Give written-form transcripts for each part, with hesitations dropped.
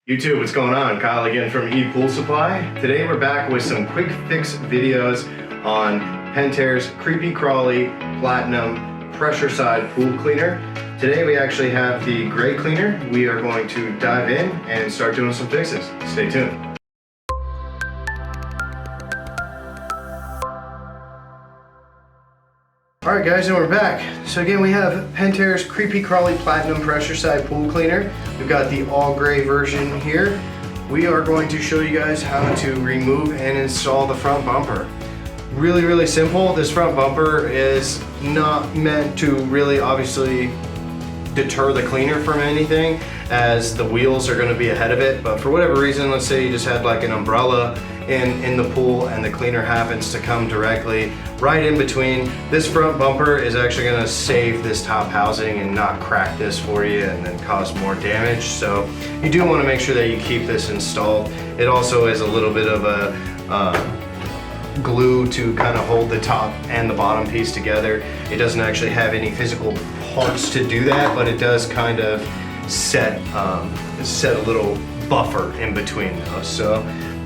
YouTube, what's going on? Kyle again from ePoolSupply. Today we're back with some quick fix videos on Pentair's Kreepy Krauly Platinum Pressure Side Pool Cleaner. Today we actually have the gray cleaner. We are going to dive in and start doing some fixes. Stay tuned. Alright guys, and we're back. So again, we have Pentair's Kreepy Krauly Platinum Pressure Side Pool Cleaner. We've got the all gray version here. We are going to show you guys how to remove and install the front bumper. Really simple. This front bumper is not meant to really obviously deter the cleaner from anything, as the wheels are going to be ahead of it. But for whatever reason, let's say you just had like an umbrella in the pool and the cleaner happens to come directly right in between, this front bumper is actually going to save this top housing and not crack this for you and then cause more damage. So you do want to make sure that you keep this installed. It also is a little bit of a glue to kind of hold the top and the bottom piece together. It doesn't actually have any physical parts to do that, but it does kind of set a little buffer in between those. So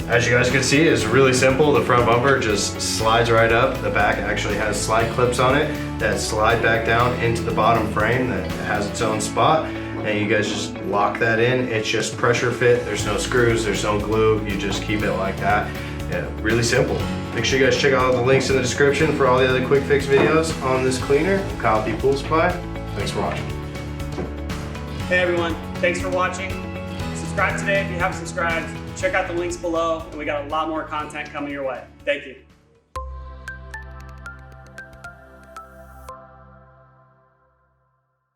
as you guys can see, it's really simple. The front bumper just slides right up. The back actually has slide clips on it that slide back down into the bottom frame that has its own spot. And you guys just lock that in. It's just pressure fit. There's no screws, there's no glue. You just keep it like that. Yeah, really simple. Make sure you guys check out all the links in the description for all the other quick fix videos on this cleaner. I'm Kyle from ePoolSupply. Thanks for watching. Hey everyone, thanks for watching. Subscribe today if you haven't subscribed. Check out the links below, and we got a lot more content coming your way. Thank you.